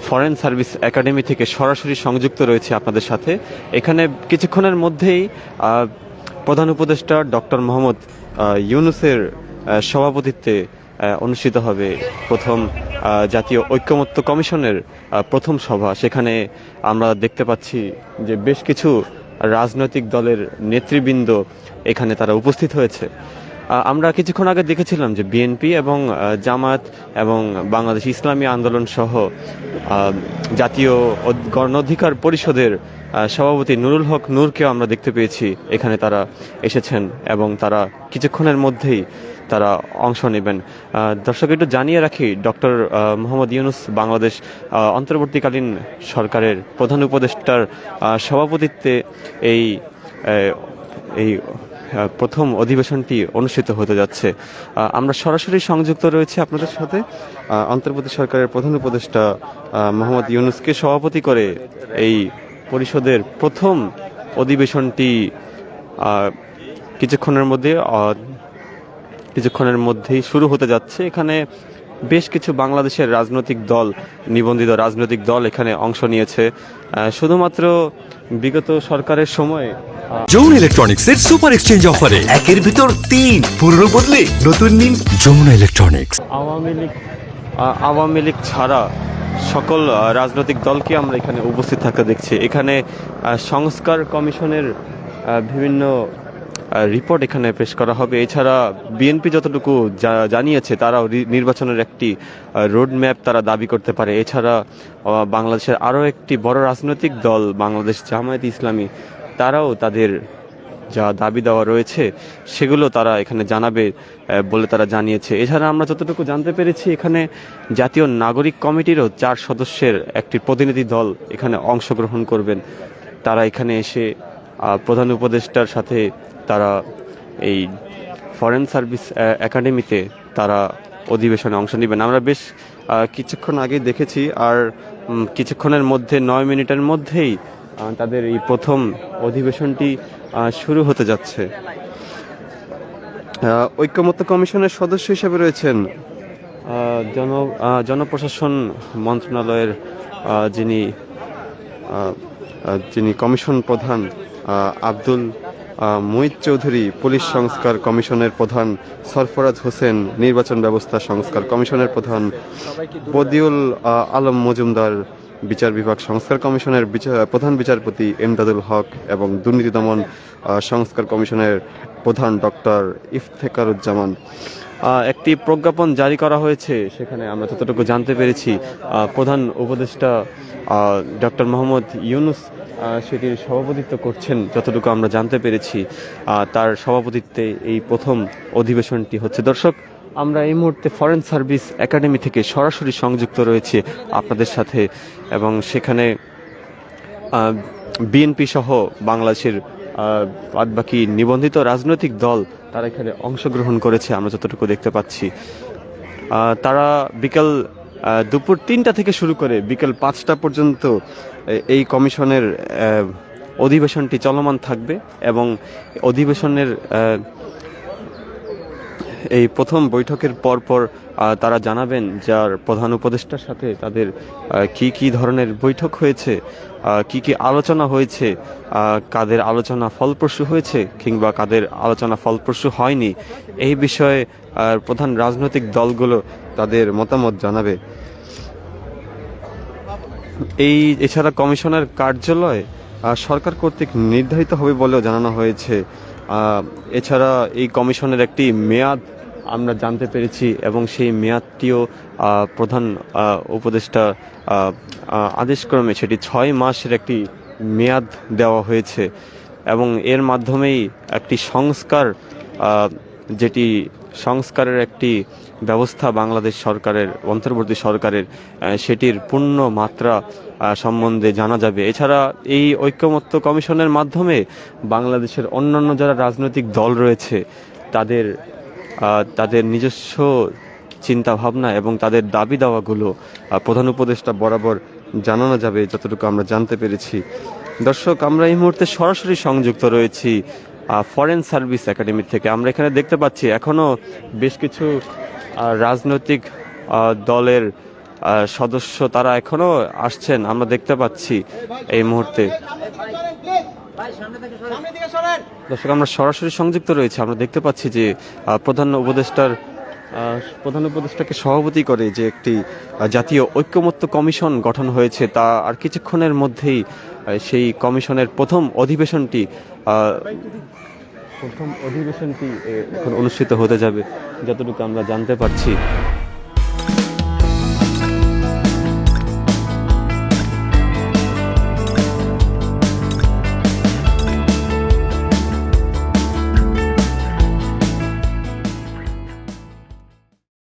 Foreign service academy থেকে সরাসরি সংযুক্ত রয়েছে আপনাদের সাথে। এখানে কিছুক্ষণের মধ্যেই প্রধান উপদেষ্টা ডক্টর মোহাম্মদ ইউনূসের সভাপতিত্বে অনুষ্ঠিত হবে প্রথম জাতীয় ঐকমত্য কমিশনের প্রথম সভা। সেখানে আমরা দেখতে পাচ্ছি যে বেশ কিছু রাজনৈতিক দলের নেতৃবৃন্দ এখানে তারা উপস্থিত হয়েছে। আমরা কিছুক্ষণ আগে দেখেছিলাম যে বিএনপি এবং জামায়াত এবং বাংলাদেশ ইসলামী আন্দোলন সহ জাতীয় গণ অধিকার পরিষদের সভাপতি নুরুল হক নূরকেও আমরা দেখতে পেয়েছি এখানে তারা এসেছেন এবং তারা কিছুক্ষণের মধ্যেই তারা অংশ নেবেন। দর্শক, একটু জানিয়ে রাখি, ডক্টর মোহাম্মদ ইউনূস বাংলাদেশ অন্তর্বর্তীকালীন সরকারের প্রধান উপদেষ্টার সভাপতিত্বে এই প্রথম অধিবেশনটি অনুষ্ঠিত হতে যাচ্ছে। আমরা সরাসরি সংযুক্ত রয়েছে আপনাদের সাথে। অন্তর্বর্তী সরকারের প্রধান উপদেষ্টা মোহাম্মদ ইউনূসকে সভাপতি করে এই পরিষদের প্রথম অধিবেশনটি কিছুক্ষণের মধ্যেই শুরু হতে যাচ্ছে। এখানে বেশ কিছু বাংলাদেশের রাজনৈতিক দল, নিবন্ধিত রাজনৈতিক দল এখানে অংশ নিয়েছে। শুধুমাত্র বিগত সরকারের সময় যমুনা ইলেকট্রনিক্সের সুপার এক্সচেঞ্জ অফারে একের ভিতর 3 পুরনো বদলে নতুন নিন যমুনা ইলেকট্রনিক্স। আওয়ামী লীগ ছাড়া সকল রাজনৈতিক দলকে আমরা এখানে উপস্থিত থাকতে দেখছি। এখানে সংস্কার কমিশনের বিভিন্ন রিপোর্ট এখানে পেশ করা হবে। এছাড়া বিএনপি যতটুকু জানিয়েছে, তারাও নির্বাচনের একটি রোড ম্যাপ তারা দাবি করতে পারে। এছাড়া বাংলাদেশের আরও একটি বড় রাজনৈতিক দল বাংলাদেশ জামায়াত ইসলামী, তারাও তাদের যা দাবি দেওয়া রয়েছে সেগুলো তারা এখানে জানাবে বলে তারা জানিয়েছে। এছাড়া আমরা যতটুকু জানতে পেরেছি, এখানে জাতীয় নাগরিক কমিটিরও 4 সদস্যের একটি প্রতিনিধি দল এখানে অংশগ্রহণ করবেন। তারা এখানে এসে প্রধান উপদেষ্টার সাথে তারা এই ফরেন সার্ভিস একাডেমিতে তারা অধিবেশনে অংশ নেবেন। আমরা বেশ কিছুক্ষণ আগে দেখেছি, আর কিছুক্ষণের মধ্যে 9 মিনিটের মধ্যেই তাদের এই প্রথম অধিবেশনটি শুরু হতে যাচ্ছে। ঐকমত্য কমিশনের সদস্য হিসেবে রয়েছেন জনপ্রশাসন মন্ত্রণালয়ের যিনি কমিশন প্রধান আব্দুল মুহিত চৌধুরী, পুলিশ সংস্কার কমিশনের প্রধান সরফরাজ হোসেন, নির্বাচন ব্যবস্থা সংস্কার কমিশনের প্রধান বদিউল আলম মজুমদার, বিচার বিভাগ সংস্কার কমিশনের প্রধান বিচারপতি এমদাদুল হক এবং দুর্নীতি দমন সংস্কার কমিশনের প্রধান ডক্টর ইফতেখারুজ্জামান। একটি প্রজ্ঞাপন জারি করা হয়েছে, সেখানে আমরা যতটুকু জানতে পেরেছি প্রধান উপদেষ্টা ডক্টর মোহাম্মদ ইউনূস সেটির সভাপতিত্ব করছেন। যতটুকু আমরা জানতে পেরেছি তার সভাপতিত্বে এই প্রথম অধিবেশনটি হচ্ছে। দর্শক, আমরা এই মুহূর্তে ফরেন সার্ভিস একাডেমি থেকে সরাসরি সংযুক্ত রয়েছে আপনাদের সাথে, এবং সেখানে বিএনপি সহ বাংলাদেশের বাদবাকি নিবন্ধিত রাজনৈতিক দল তারা এখানে অংশগ্রহণ করেছে আমরা যতটুকু দেখতে পাচ্ছি। তারা দুপুর 3টা থেকে শুরু করে বিকেল 5টা পর্যন্ত এই কমিশনের অধিবেশনটি চলমান থাকবে, এবং অধিবেশনের এই প্রথম বৈঠকের পরপর তারা জানাবেন যার প্রধান উপদেষ্টার সাথে তাদের কি ধরনের বৈঠক হয়েছে, কি আলোচনা হয়েছে, কাদের আলোচনা ফলপ্রসূ হয়েছে কিংবা কাদের আলোচনা ফলপ্রসূ হয়নি, এই বিষয়ে প্রধান রাজনৈতিক দলগুলো তাদের মতামত জানাবে। এছাড়া কমিশনের কার্যালয় সরকার কর্তৃক নির্ধারিত হবে বলেও জানানো হয়েছে। এছাড়া এই কমিশনের একটি মেয়াদ আমরা জানতে পেরেছি, এবং সেই মেয়াদটিও প্রধান উপদেষ্টা আদেশক্রমে সেটি 6 মাসের একটি মেয়াদ দেওয়া হয়েছে, এবং এর মাধ্যমেই একটি সংস্কারের একটি ব্যবস্থা বাংলাদেশ সরকারের অন্তর্বর্তী সরকারের সেটির পূর্ণ মাত্রা সম্বন্ধে জানা যাবে। এছাড়া এই ঐকমত্য কমিশনের মাধ্যমে বাংলাদেশের অন্যান্য যারা রাজনৈতিক দল রয়েছে তাদের নিজস্ব চিন্তা ভাবনা এবং তাদের দাবি দাওয়াগুলো প্রধান উপদেষ্টা বরাবর জানানো যাবে, যতটুকু আমরা জানতে পেরেছি। দর্শক, আমরা এই মুহূর্তে সরাসরি সংযুক্ত রয়েছি ফরেন সার্ভিস একাডেমি থেকে। আমরা এখানে দেখতে পাচ্ছি এখনও বেশ কিছু রাজনৈতিক দলের সদস্য তারা এখনো আসছেন, আমরা দেখতে পাচ্ছি এই মুহূর্তে। দর্শক, আমরা সরাসরি সংযুক্ত রয়েছে, আমরা দেখতে পাচ্ছি যে প্রধান উপদেষ্টাকে সভাপতি করে যে একটি জাতীয় ঐক্যমত্য কমিশন গঠন হয়েছে, তা আর কিছুক্ষণের মধ্যেই সেই কমিশনের প্রথম অধিবেশনটি এখন অনুষ্ঠিত হতে যাবে যতটুকু আমরা জানতে পারছি।